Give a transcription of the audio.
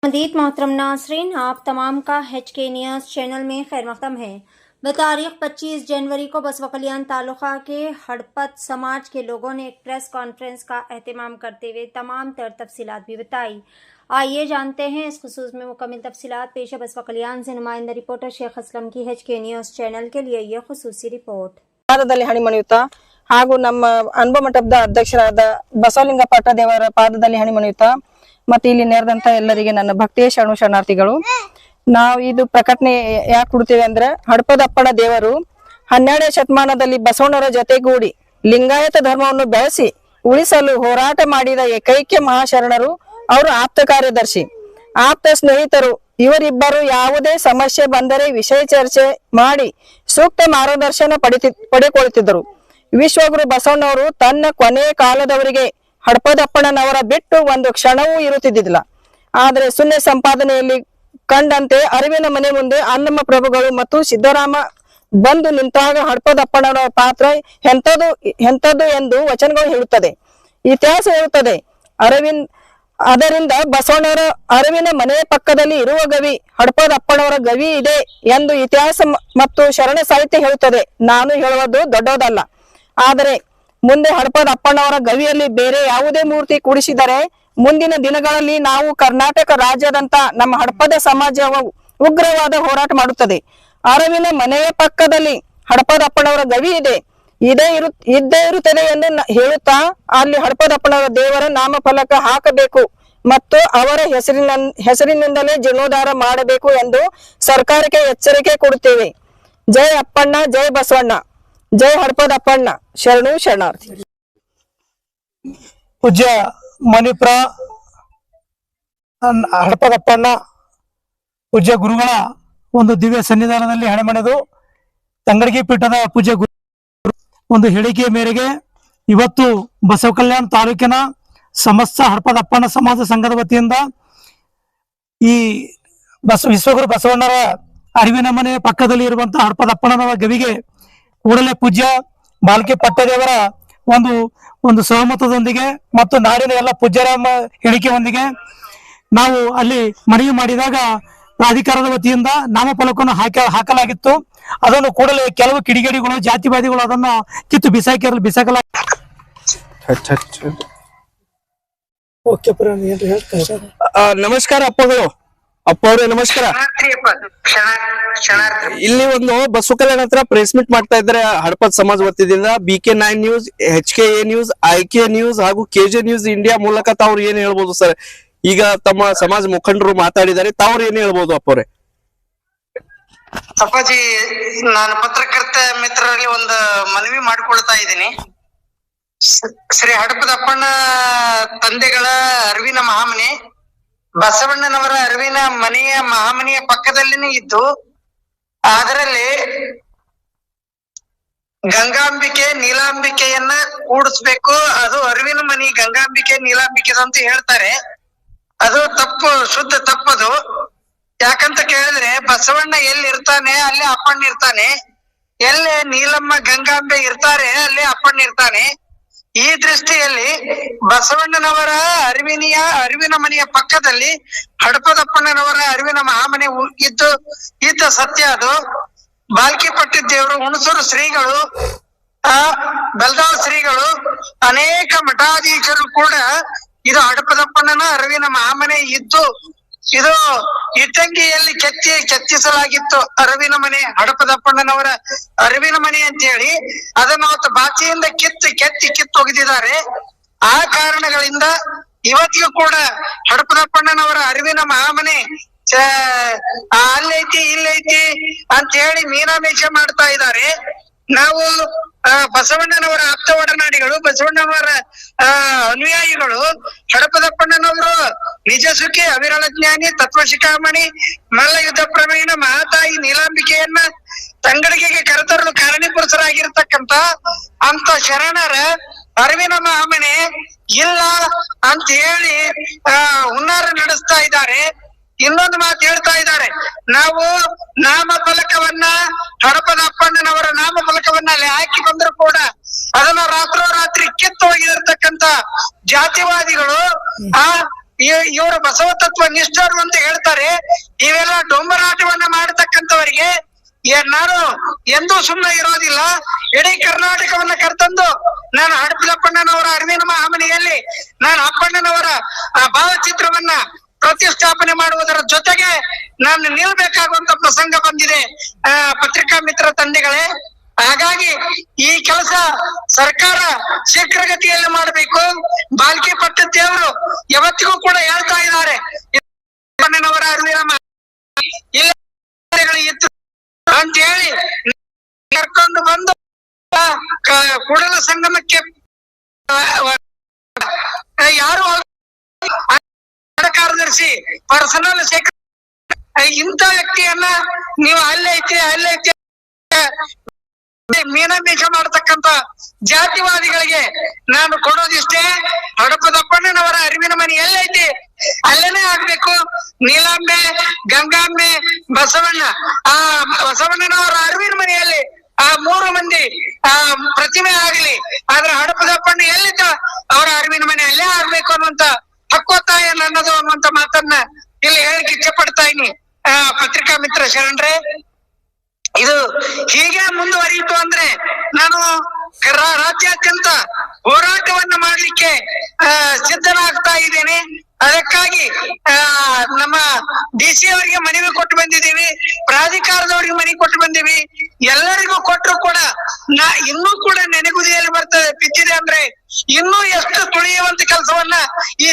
मज़ीद मोहतरम नाज़रीन, आप तमाम का HK न्यूज़ चैनल में खैर मक़दम है। बतारीख 25 जनवरी को बसवा कल्याण तालुका के हड़पत समाज के लोगों ने एक प्रेस कॉन्फ्रेंस का एहतमाम करते हुए तमाम तर तफसीलात भी बताई। आइए जानते हैं इस खुसूस में मुकम्मल तफसीलात। पेश है बसवा कल्याण से नुमाइंदा रिपोर्टर शेख असलम की HK न्यूज़ चैनल के लिए ये खुसूसी रिपोर्ट। ಪಾದದಲ್ಲಿ ಹಣಿ ಮಣಿಯುತ್ತ ಹಾಗೂ ನಮ್ಮ ಅನುಭವ ಮಂಟಪದ ಅಧ್ಯಕ್ಷರಾದ ಬಸವಲಿಂಗ ಪಾಟ ದೇವರ ಪಾದದಲ್ಲಿ ಹಣಿ ಮಣಿಯುತ್ತ ಮತ್ತೆ ಇಲ್ಲಿ ನೆರೆದಂತ ಎಲ್ಲರಿಗೆ ನನ್ನ ಭಕ್ತಿಯ ಶರಣಾರ್ಥಿಗಳು. ನಾವು ಇದು ಪ್ರಕಟಣೆ ಯಾಕೆ ಕೊಡ್ತೀವಿ ಅಂದ್ರೆ, ಹಡಪದಪ್ಪನ ದೇವರು 12ನೇ ಶತಮಾನದಲ್ಲಿ ಬಸವಣ್ಣರ ಜೊತೆಗೂಡಿ ಲಿಂಗಾಯತ ಧರ್ಮವನ್ನು ಬೆಳೆಸಿ ಉಳಿಸಲು ಹೋರಾಟ ಮಾಡಿದ ಏಕೈಕ್ಯ ಮಹಾಶರಣರು. ಅವರು ಆಪ್ತ ಕಾರ್ಯದರ್ಶಿ, ಆಪ್ತ ಸ್ನೇಹಿತರು. ಇವರಿಬ್ಬರು ಯಾವುದೇ ಸಮಸ್ಯೆ ಬಂದರೆ ವಿಷಯ ಚರ್ಚೆ ಮಾಡಿ ಸೂಕ್ತ ಮಾರ್ಗದರ್ಶನ ಪಡೆದುಕೊಳ್ಳುತ್ತಿದ್ದರು. ವಿಶ್ವಗುರು ಬಸವಣ್ಣವರು ತನ್ನ ಕೊನೆಯ ಕಾಲದವರಿಗೆ ಹಡಪದಪ್ಪಣ್ಣನವರ ಬಿಟ್ಟು ಒಂದು ಕ್ಷಣವೂ ಇರುತ್ತಿದ್ದಿಲ್ಲ. ಆದರೆ ಶೂನ್ಯ ಸಂಪಾದನೆಯಲ್ಲಿ ಕಂಡಂತೆ ಅರಿವಿನ ಮನೆ ಮುಂದೆ ಅಲ್ಲಮ್ಮ ಪ್ರಭುಗಳು ಮತ್ತು ಸಿದ್ದರಾಮ ಬಂದು ನಿಂತಾಗ ಹಡಪದಪ್ಪಣ್ಣನವರ ಪಾತ್ರ ಎಂಥದ್ದು ಎಂದು ವಚನಗಳು ಹೇಳುತ್ತದೆ, ಇತಿಹಾಸ ಹೇಳುತ್ತದೆ. ಅದರಿಂದ ಬಸವಣ್ಣವರ ಅರಿವಿನ ಮನೆಯ ಪಕ್ಕದಲ್ಲಿ ಇರುವ ಗವಿ ಹಡಪದಪ್ಪನವರ ಗವಿ ಇದೆ ಎಂದು ಇತಿಹಾಸ ಮತ್ತು ಶರಣ ಸಾಹಿತ್ಯ ಹೇಳುತ್ತದೆ. ನಾನು ಹೇಳುವುದು ದೊಡ್ಡದಲ್ಲ, ಆದರೆ ಮುಂದೆ ಹಡಪದಪ್ಪನವರ ಗವಿಯಲ್ಲಿ ಬೇರೆ ಯಾವುದೇ ಮೂರ್ತಿ ಕೂಡಿಸಿದರೆ ಮುಂದಿನ ದಿನಗಳಲ್ಲಿ ನಾವು ಕರ್ನಾಟಕ ರಾಜ್ಯದಂತ ನಮ್ಮ ಹಡಪದ ಸಮಾಜವು ಉಗ್ರವಾದ ಹೋರಾಟ ಮಾಡುತ್ತದೆ. ಅರಿವಿನ ಮನೆಯ ಪಕ್ಕದಲ್ಲಿ ಹಡಪದಪ್ಪನವರ ಗವಿ ಇದ್ದೇ ಇರುತ್ತದೆ ಎಂದು ಹೇಳುತ್ತಾ ಅಲ್ಲಿ ಹಡಪದಪ್ಪನವರ ದೇವರ ನಾಮಫಲಕ ಹಾಕಬೇಕು ಮತ್ತು ಅವರ ಹೆಸರಿನಿಂದಲೇ ಜೀರ್ಣೋದ್ಧಾರ ಮಾಡಬೇಕು ಎಂದು ಸರ್ಕಾರಕ್ಕೆ ಎಚ್ಚರಿಕೆ ಕೊಡುತ್ತೇವೆ. ಜೈ ಅಪ್ಪಣ್ಣ, ಜೈ ಬಸವಣ್ಣ, ಜೈ ಹಡಪದಪ್ಪಣ್ಣ, ಶರಣು ಶರಣಾರ್ಥಿ. ಪೂಜ್ಯ ಮಣಿಪುರ ಹಡಪದಪ್ಪಣ್ಣ ಪೂಜ್ಯ ಗುರುಗಳ ಒಂದು ದಿವ್ಯ ಸನ್ನಿಧಾನದಲ್ಲಿ ಹಣೆಮಣೆದು ತಂಗಡಗಿ ಪೀಠದ ಪೂಜ್ಯ ಗುರು ಒಂದು ಹೇಳಿಕೆಯ ಮೇರೆಗೆ ಇವತ್ತು ಬಸವ ಕಲ್ಯಾಣ ತಾಲೂಕಿನ ಸಮಸ್ತ ಹಡಪದಪ್ಪಣ್ಣ ಸಮಾಜ ಸಂಘದ ವತಿಯಿಂದ ಈ ವಿಶ್ವಗುರು ಬಸವಣ್ಣರ ಅರಿವಿನ ಮನೆಯ ಪಕ್ಕದಲ್ಲಿ ಇರುವಂತಹ ಹಡಪದಪ್ಪಣ್ಣನವರ ಗವಿಗೆ ಕೂಡಲೇ ಪೂಜ್ಯ ಬಾಲ್ಕಿ ಪಟ್ಟದೇವರ ಒಂದು ಸಹಮತದೊಂದಿಗೆ ಮತ್ತು ನಾಡಿನ ಎಲ್ಲ ಪೂಜ್ಯರ ಹೇಳಿಕೆಯೊಂದಿಗೆ ನಾವು ಅಲ್ಲಿ ಮನವಿ ಮಾಡಿದಾಗ ಪ್ರಾಧಿಕಾರದ ವತಿಯಿಂದ ನಾಮಫಲಕವನ್ನು ಹಾಕಲಾಗಿತ್ತು. ಅದನ್ನು ಕೂಡಲೇ ಕೆಲವು ಕಿಡಿಗೇಡಿಗಳು, ಜಾತಿವಾದಿಗಳು ಅದನ್ನು ಕಿತ್ತು ಬಿಸಾಕಲಾಗಿತ್ತು. ನಮಸ್ಕಾರ ಅಪ್ಪಗಳು, ಅಪ್ಪ ಅವ್ರೆ ನಮಸ್ಕಾರ. ಇಲ್ಲಿ ಒಂದು ಬಸವ ಕಲ್ಯಾಣ ಹತ್ರ ಪ್ರೆಸ್ ಮೀಟ್ ಮಾಡ್ತಾ ಇದ್ದಾರೆ ಹಡಪದ ಸಮಾಜ ವತಿಯಿಂದ. BK9 news, HK news, IK news ಹಾಗೂ KJ ನ್ಯೂಸ್ ಇಂಡಿಯಾ ಮೂಲಕ ತಾವ್ರು ಏನ್ ಹೇಳ್ಬೋದು ಸರ್? ಈಗ ತಮ್ಮ ಸಮಾಜ ಮುಖಂಡರು ಮಾತಾಡಿದ್ದಾರೆ, ತಾವ್ರು ಏನ್ ಹೇಳ್ಬೋದು ಅಪ್ಪವ್ರೆ? ಅಪ್ಪಾಜಿ, ನಾನು ಪತ್ರಕರ್ತ ಮಿತ್ರರಲ್ಲಿ ಒಂದು ಮನವಿ ಮಾಡಿಕೊಳ್ತಾ ಇದ್ದೀನಿ. ಶ್ರೀ ಹಡಪದಪ್ಪಣ್ಣ ತಂದೆಗಳ ಅರಿವಿನ ಮಹಾಮನೆ ಬಸವಣ್ಣನವರ ಅರಿವಿನ ಮನೆಯ ಮಹಾಮನೆಯ ಪಕ್ಕದಲ್ಲಿನೇ ಇದ್ದು, ಅದರಲ್ಲಿ ಗಂಗಾಂಬಿಕೆ ನೀಲಾಂಬಿಕೆಯನ್ನ ಕೂಡಿಸ್ಬೇಕು. ಅದು ಅರಿವಿನ ಮನಿ ಗಂಗಾಂಬಿಕೆ ನೀಲಾಂಬಿಕೆ ಅಂತ ಹೇಳ್ತಾರೆ. ಅದು ತಪ್ಪು, ಶುದ್ಧ ತಪ್ಪದು. ಯಾಕಂತ ಕೇಳಿದ್ರೆ ಬಸವಣ್ಣ ಎಲ್ಲಿ ಇರ್ತಾನೆ ಅಲ್ಲಿ ಅಪ್ಪಣ್ಣ ಇರ್ತಾನೆ, ಎಲ್ಲಿ ನೀಲಮ್ಮ ಗಂಗಾಂಬೆ ಇರ್ತಾರೆ ಅಲ್ಲಿ ಅಪ್ಪಣ್ಣ ಇರ್ತಾನೆ. ಈ ದೃಷ್ಟಿಯಲ್ಲಿ ಬಸವಣ್ಣನವರ ಅರಿವಿನ ಮನೆಯ ಪಕ್ಕದಲ್ಲಿ ಹಡಪದಪ್ಪಣ್ಣನವರ ಅರಿವಿನ ಮಹಾಮನೆ ಇದ್ದ ಸತ್ಯ ಅದು. ಬಾಲ್ಕಿ ಪಟ್ಟಿದ್ದೇವರು, ಹುಣಸೂರು ಶ್ರೀಗಳು, ಬೆಲ್ದಾಳ್ ಶ್ರೀಗಳು, ಅನೇಕ ಮಠಾಧೀಶರು ಕೂಡ ಇದು ಹಡಪದಪ್ಪಣ್ಣನ ಅರಿವಿನ ಮಹಾಮನೆ ಇದ್ದು, ಇದು ಇಟ್ಟಂಗಿಯಲ್ಲಿ ಕೆತ್ತಿಸಲಾಗಿತ್ತು ಅರಿವಿನ ಮನೆ, ಹಡಪದಪ್ಪಣ್ಣನವರ ಅರಿವಿನ ಮನೆ ಅಂತ ಹೇಳಿ. ಅದನ್ನು ಅವತ್ತು ಬಾಚಿಯಿಂದ ಕಿತ್ತು ಒಗೆದಿದ್ದಾರೆ. ಆ ಕಾರಣಗಳಿಂದ ಇವತ್ತಿಗೂ ಕೂಡ ಹಡಪದಪ್ಪಣ್ಣನವರ ಅರಿವಿನ ಮಹಾಮನೆ ಅಲ್ಲೈತಿ ಇಲ್ಲೈತಿ ಅಂತ ಹೇಳಿ ಮೀನಾಮೇಷ ಮಾಡ್ತಾ ಇದ್ದಾರೆ. ನಾವು ಬಸವಣ್ಣನವರ ಆಪ್ತ ಒಡನಾಡಿಗಳು, ಬಸವಣ್ಣನವರ ಅನುಯಾಯಿಗಳು. ಹಡಪದಪ್ಪಣ್ಣನವರು ನಿಜ ಸುಖಿ, ಅವಿರಳ ಜ್ಞಾನಿ, ತತ್ವ ಶಿಖಾಮಣಿ, ಮಲ್ಲ ಯುದ್ಧ ಪ್ರವೀಣ ಮಹಾತಾಯಿ ನೀಲಾಂಬಿಕೆಯನ್ನ ತಂಗಡಿಗೆಗೆ ಕರೆತರಲು ಕಾರಣೀಪುರುಷರಾಗಿರ್ತಕ್ಕಂತ ಅಂತ ಶರಣರ ಅರಿವಿನ ಮಹಾಮನೆ ಇಲ್ಲ ಅಂತ ಹೇಳಿ ಹುನ್ನಾರ ನಡೆಸ್ತಾ ಇದ್ದಾರೆ. ಇನ್ನೊಂದು ಮಾತು ಹೇಳ್ತಾ ಇದ್ದಾರೆ, ನಾವು ನಾಮಫಲಕವನ್ನ ಹಡಪದಪ್ಪಣ್ಣನವರ ನಾಮಫಲಕವನ್ನ ಅಲ್ಲಿ ಹಾಕಿ ಬಂದ್ರು ಕೂಡ ಅದನ್ನ ರಾತ್ರೋರಾತ್ರಿ ಕಿತ್ತು ಹೋಗಿರ್ತಕ್ಕಂತ ಜಾತಿವಾದಿಗಳು ಇವರು ಬಸವ ತತ್ವ ನಿಷ್ಠರು ಅಂತ ಹೇಳ್ತಾರೆ. ಇವೆಲ್ಲ ಡೊಂಬರಾಟವನ್ನ ಮಾಡತಕ್ಕಂಥವರಿಗೆ ನಾನು ಎಂದೂ ಸುಮ್ಮನೆ ಇರೋದಿಲ್ಲ. ಇಡೀ ಕರ್ನಾಟಕವನ್ನ ಕರ್ತಂದು ನಾನು ಹಡಪದಪ್ಪಣ್ಣನವರ ಅರಿವಿನ ಮಹಾಮನೆಯಲ್ಲಿ ನಾನು ಅಪ್ಪಣ್ಣನವರ ಭಾವಚಿತ್ರವನ್ನ ಪ್ರತಿಷ್ಠಾಪನೆ ಮಾಡುವುದರ ಜೊತೆಗೆ ನಾನು ನಿಲ್ಬೇಕಾಗುವಂತ ಪ್ರಸಂಗ ಬಂದಿದೆ ಪತ್ರಿಕಾ ಮಿತ್ರ ತಂದೆಗಳೇ. ಹಾಗಾಗಿ ಈ ಕೆಲಸ ಸರ್ಕಾರ ಶೀಘ್ರಗತಿಯಲ್ಲಿ ಮಾಡಬೇಕು. ಬಾಲ್ಕಿ ಪಟ್ಟದೇವರು ಯಾವತ್ತಿಗೂ ಕೂಡ ಹೇಳ್ತಾ ಇದ್ದಾರೆ, ಅಪ್ಪಣ್ಣನವರ ಅರಿವಿನ ಇತ್ತು ಅಂತ ಹೇಳಿ ಕರ್ಕೊಂಡು ಬಂದು ಕೂಡಲ ಸಂಗಮಕ್ಕೆ ಯಾರು ಕಾರ್ಯದರ್ಶಿ ಪರ್ಸನಲ್ ಸೆಕ್ರೆಟರಿ ಇಂಥ ವ್ಯಕ್ತಿಯನ್ನ ನೀವು ಅಲ್ಲೈತಿ ಮೀನಾಮೀಷ ಮಾಡತಕ್ಕಂತ ಜಾತಿವಾದಿಗಳಿಗೆ ನಾನು ಕೊಡೋದಿಷ್ಟೇ. ಹಡಪದಪ್ಪಣ್ಣನವರ ಅರಿವಿನ ಮನೆ ಎಲ್ಲೈತಿ ಅಲ್ಲೇನೆ ಆಗ್ಬೇಕು. ನೀಲಾಂಬೆ, ಗಂಗಾಂಬೆ, ಬಸವಣ್ಣ, ಬಸವಣ್ಣನವರ ಅರಿವಿನ ಮನೆಯಲ್ಲಿ ಆ 3 ಮಂದಿ ಪ್ರತಿಮೆ ಆಗ್ಲಿ. ಆದ್ರೆ ಹಡಪದಪ್ಪಣ್ಣ ಎಲ್ಲಿದ್ದ ಅವರ ಅರಿವಿನ ಮನೆ ಅಲ್ಲೇ ಆಗ್ಬೇಕು ಅನ್ನುವಂತ ಹಕ್ಕೊತ್ತಾಯ ನನ್ನದು ಅನ್ನುವಂತ ಮಾತನ್ನ ಇಲ್ಲಿ ಹೇಳಿಕ್ಕೆ ಇಚ್ಛೆ ಪಡ್ತಾ ಇದೀನಿ. ಪತ್ರಿಕಾ ಮಿತ್ರ ಶರಣರೇ, ಇದು ಹೀಗೆ ಮುಂದುವರಿಯಿತು ಅಂದ್ರೆ ನಾನು ರಾಜ್ಯಾದ್ಯಂತ ಹೋರಾಟವನ್ನ ಮಾಡ್ಲಿಕ್ಕೆ ಸಿದ್ಧನಾಗ್ತಾ ಇದ್ದೇನೆ. ಅದಕ್ಕಾಗಿ ನಮ್ಮ DC ಅವರಿಗೆ ಮನವಿ ಕೊಟ್ಟು ಬಂದಿದ್ದೀವಿ, ಪ್ರಾಧಿಕಾರದವರಿಗೆ ಮನವಿ ಕೊಟ್ಟು ಬಂದೀವಿ. ಎಲ್ಲರಿಗೂ ಕೊಟ್ಟರು ಕೂಡ ಇನ್ನೂ ಕೂಡ ನೆನೆಗುದಿಯಲ್ಲಿ ಬಿದ್ದಿದೆ ಅಂದ್ರೆ ಇನ್ನೂ ಎಷ್ಟು ತುಳಿಯುವಂತ ಕೆಲಸವನ್ನ ಈ